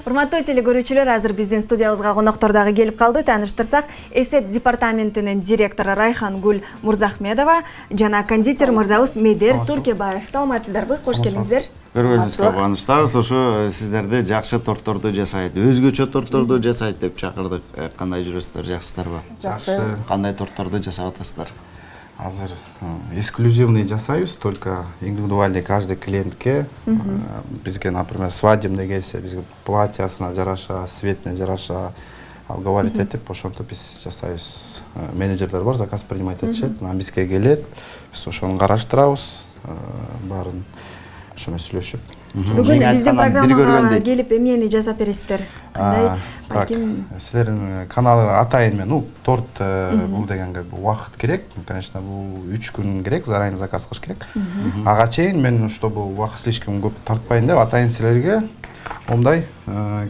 Урматтуу телекөрүүчүлөр, азыр биздин студиябызга коноктор дагы келип калды. Тааныштырсак, эсеп департаментинин директору Райхангүл Мурзахмедова жана кондитер мырзабыз Медер Туркебаев. Саламатсыздарбы? Кош келиңиздер. Көргөнүңүзгө кубанычтабыз. Ошо сиздерди жакшы торторду жасайт, өзгөчө торторду жасайт деп чакырдык. Кандай жүрөсүздөр, жакшысыздарбы? Жакшы. Кандай торторду жасап атасыздар? Азыр эксклюзивный жасайбыз, только индивидуальный каждый клиентке. Бизге, например, свадебный келсе, бизге платьясына жараша, цветине жараша говорить этип, ошонтип биз жасайбыз. Менеджерлер бар, заказ принимать этишет, бизге келет, биз ошону караштырабыз, баарын ошону сүйлөшүп. Бүгүн биздин программага келип эмнени жасап бересиздер? Кандай? Силердин каналы атайын мен, торт бул деген убакыт керек. Конечно, бул 3 күн керек, заранее заказ кылыш керек. Ага чейин мен, чтобы убакыт слишком көп тартпайын деп, атайын силерге мындай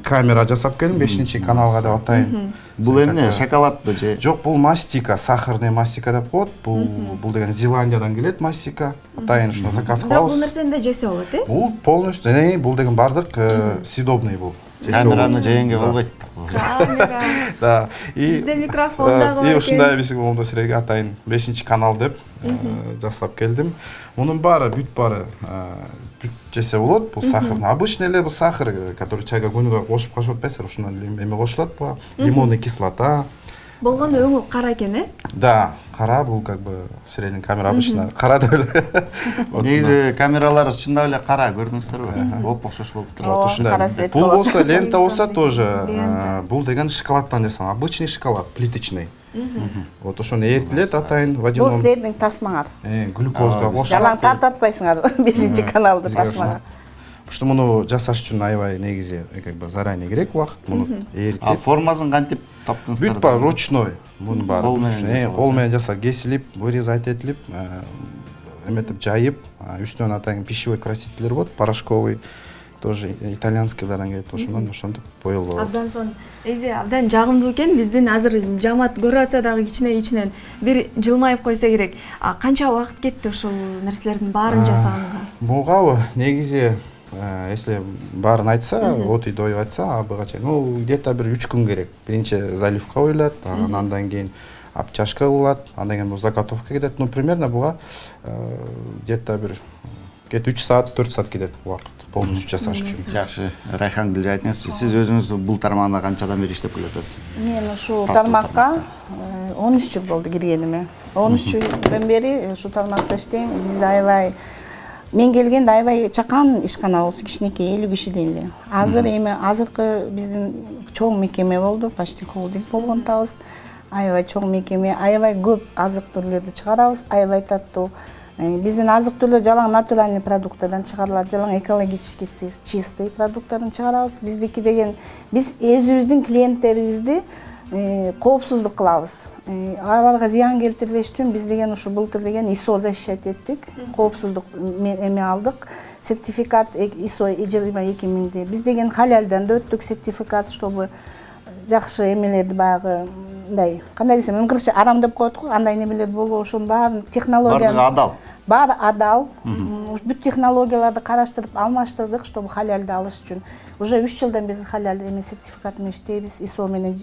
камера жасап келдим, 5-каналга деп атайын. Бул эмне, шоколадбы же? Жок, бул мастика, сахарный мастика деп коет. Бул деген Зеландиядан келет мастика. Атайын ушуну заказ кылабыз. Бул нерсени да жесе болот, Бул полностью, бул деген бардык съедобный бул. Камераны жегенге болбойт. Камера. Да. Бизде микрофон дагы бар. И ушундай биз мондо силерге атайын 5-канал деп жасап келдим. Мунун баары бүт баары жесе болот. Бул сахарный. Обычный эле бул сахар, который чайга күнүгө кошуп кашып атпайсыздар, ушунан эме кошулат, лимонный кислота. Болгондо өңү кара экен, Да, кара, бул как бы средний камера обычно кара деп эле. Негизи камералар чындап эле кара, көрдүңүздөрбү? Оп-окшош болуп турат. Ушундай. Бул болсо, лента болсо тоже, бул деген шоколадтан жасалган, обычный шоколад, плиточный. Вот ошону эритилет атайын водяном. Бул средний тасмага. Глюкозга кошулат. Жалаң тартып атпайсыңар 5-каналды тасмага. Что муну жасаш үчүн аябай негизи как бы заранее керек убакыт, муну эритип. А формасын кантип таптыңыздар? Бүт бар ручной. Муну бар. Кол менен жасап, кесилип, вырезать этилип, эметип жайып, үстүнөн атайын пищевой красителер болот, порошковый, тоже итальянскийлерден келет, ошондоп боелуп. Абдан сон, абдан жагымдуу экен. Биздин азыр жамаат көрүп атса дагы кичинен бир жылмайып койсо керек. Канча убакыт кетти ушул нерселердин баарын жасаганга? Бугабы негизи, если баарын айтса, от и до айтса, абыга чейин, где-то бир 3 күн керек. Биринчи заливка коюлат, андан кийин обчашка кылынат, андан кийин бул заготовка кетет. Примерно буга где-то бир 3 саат, 4 саат кетет убакыт полностью жасаш үчүн. Жакшы, Райхангүл айтыңызчы, сиз өзүңүз бул тармагында канчадан бери иштеп келатасыз? Мен ушул тармакка 13 жыл болду киргениме. 13 жылдан бери ушул тармакта иштейм. Биз аябай мен келгенде аябай чакан ишкана болчу, кичинекей 50 кишидей эле. Азыр азыркы биздин чоң мекеме болду, почти холдинг болгон табыз. Аябай чоң мекеме, аябай көп азык түрлөрдү чыгарабыз, аябай таттуу. Биздин азык түрлөр жалаң натуральный продукттардан чыгарылат, жалаң экологически чистый продукттардан чыгарабыз. Биздики деген биз өзүбүздүн клиенттерибизди коопсуздук кылабыз. Аларга зыян келтирбеш үчүн биз деген ушу былтыр деген ISO защищать эттик. Коопсуздук эме алдык. Сертификат ISO 22000 биз деген халялдан да өттүк сертификат, чтобы жакшы эмелерди баягы мындай, кандай десем, кыргызча арам деп коет го, андай немелер болбоо, ошонун баарын технология адал. Баары адал. Бүт технологияларды караштырып алмаштырдык, чтобы халялды алыш үчүн. Уже 3 жылдан биз халал эме сертификат менен иштейбиз, ISO менен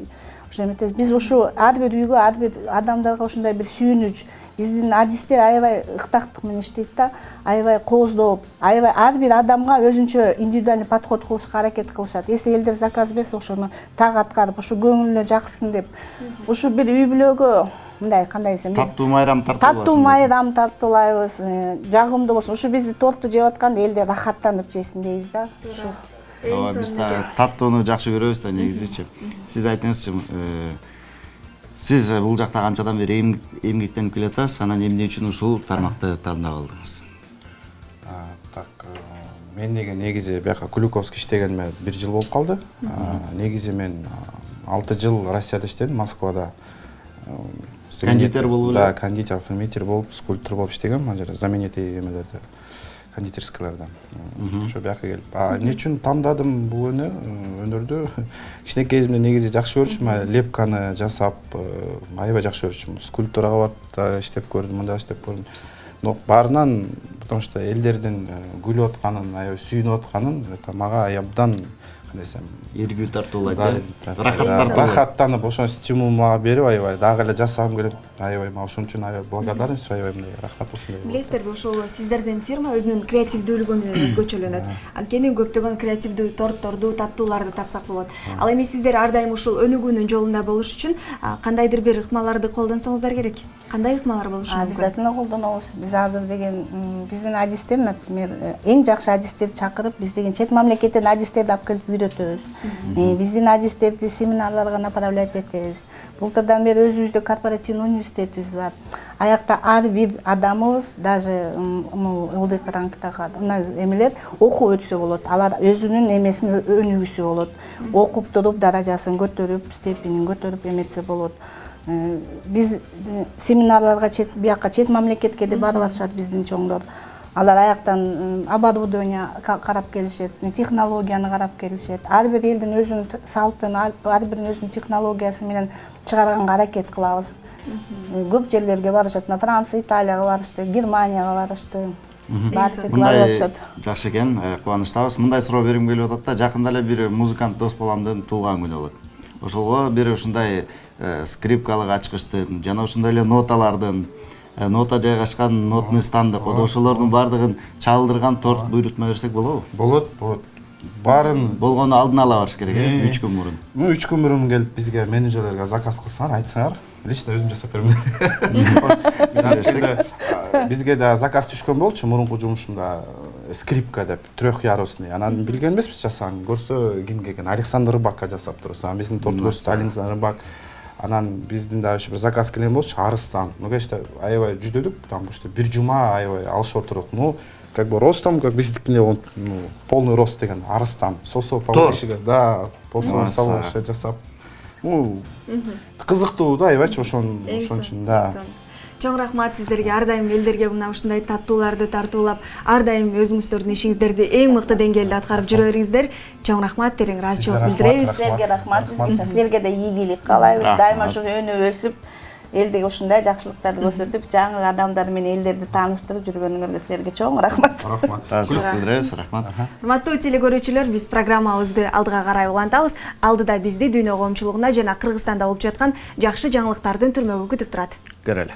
биз ушу ар бир үйгө, ар бир адамдарга ушундай бир сүйүнүч. Биздин адистер аябай ыктактык менен иштейт да, аябай кооздоп, аябай ар бир адамга өзүнчө индивидуальный подход кылышка аракет кылышат. Эсе элдер заказ берсе, ошону так аткарып, ушу көңүлүнө жаксын деп, ушу бир үй бүлөгө мындай, кандай десем, таттуу майрам тартуулайбыз. Таттуу майрам тартуулайбыз, жагымдуу болсун. Ушу бизди торту жеп атканда элдер рахаттанып жесин дейбиз да. Биз да таттууну жакшы көрөбүз да негизичи. Сиз айтыңызчы, сиз бул жакта канчадан бери эмгектенип келатасыз, анан эмне үчүн ушул тармакты тандап алдыңыз? Так, мен деген негизи бияка Куликовский иштегениме 1 жыл болуп калды. Негизи мен 6 жыл Россияда иштедим, Москвада. Кондитер болуп эле? Да, кондитер, ферментер болуп, скульптор болуп иштегем, ана жерде знаменитый эмелерде, кондитерскийлерден. Ошо бияка келип, эмне үчүн тандадым бул өнөрдү? Кичинекей кезимде негизи жакшы көрчүмүн, лепканы жасап, аябай жакшы көрчүмүн. Скульптурага барып иштеп көрдүм, мындай иштеп көрдүм. Но баарынан, потому что элдердин күлүп атканын, аябай сүйүнүп атканын, это мага абдан десем. Иргүү тартуулайт, Рахат рахаттанып ошону стимул мага берип аябай дагы эле жасагым келет. Аябай мага ошон үчүн аябай благодарность аябай мындай рахмат ушундай. Билесиздерби, ошол сиздердин фирма өзүнүн креативдүүлүгү менен өзгөчөлөнөт. Анткени көптөгөн креативдүү тортторду, таттууларды тапсак болот. Ал эми сиздер ар дайым ушул өнүгүүнүн жолунда болуш үчүн кандайдыр бир ыкмаларды колдонсоңуздар керек. Кандай ыкмалар болушу мүмкүн? Обязательно колдонобуз. Биз азыр деген биздин адистер, например, эң жакшы адистерди чакырып, биз деген чет мамлекеттен адистерди алып келип үйрөтөбүз. Биздин адистерди семинарларга направлять этебиз. Былтырдан бери өзүбүздө корпоративный университетибиз бар. Аякта ар бир адамыбыз, даже ылдый рангдагы эмелер окуп өтсө болот. Алар өзүнүн эмесин өнүгүсө болот. Окуп туруп даражасын көтөрүп, степенин көтөрүп эметсе болот. Биз семинарларга биякка чет мамлекетке де барып атышат биздин чоңдор. Алар аяктан оборудование карап келишет, технологияны карап келишет. Ар бир элдин өзүнүн салтын, ар биринин өзүнүн технологиясы менен чыгарганга аракет кылабыз. Көп жерлерге барышат. Франция, Италияга барышты, Германияга барышты. Мындай жакшы экен, кубанычтабыз. Мындай суроо бергим келип атат да, жакында эле бир музыкант дос баламдын туулган күнү болот. Ошолго бир ушундай скрипкалык ачкычтын жана ушундай эле ноталардын, нота жайгашкан нотный станды коду ошолордун баардыгын чалдырган торт буйрутма берсек болобу? Болот. Барын болгону алдын ала барыш керек, 3 күн мурун. 3 күн мурун келип бизге менеджерлерге заказ кылсаңар, айтсаңар, лично өзүм жасап берем. Бизге да заказ түшкөн болчу мурунку жумушумда скрипка деп трехъярусный. Анан билген эмеспиз жасаганын. Көрсө кимге экен? Александр Рыбакка жасап турсу. Биздин торту көрсө Александр Рыбак. Анан биздин да ошо бир заказ келген болчу Арыстан. Конечно, аябай жүдөдүк, там что бир жума аябай алышып отурук. Как бы ростом, как биздикине полный рост деген Арыстан. Сосо повышига, да, повыше жасап. Кызыктуу да, аябайчы ошон үчүн, да. Чоң рахмат сиздерге, ар дайым элдерге мына ушундай таттууларды тартуулап, ар дайым өзүңүздөрдүн ишиңиздерди эң мыкты деңгээлде аткарып жүрө бериңиздер. Чоң рахмат, терең ыраазычылык билдиребиз. Силерге рахмат, бизге силерге да ийгилик каалайбыз. Дайыма ушуну өнүп өсүп, элдеге ушундай жакшылыктарды көрсөтүп, жаңы адамдар менен элдерди тааныштырып жүргөнүңөргө силерге чоң рахмат. Ыраазычылык билдиребиз, рахмат. Урматтуу телекөрүүчүлөр, биз программабызды алдыга карай улантабыз. Алдыда бизди дүйнө коомчулугунда жана Кыргызстанда болуп жаткан жакшы жаңылыктардын түрмөгү күтүп турат. Көрөлү.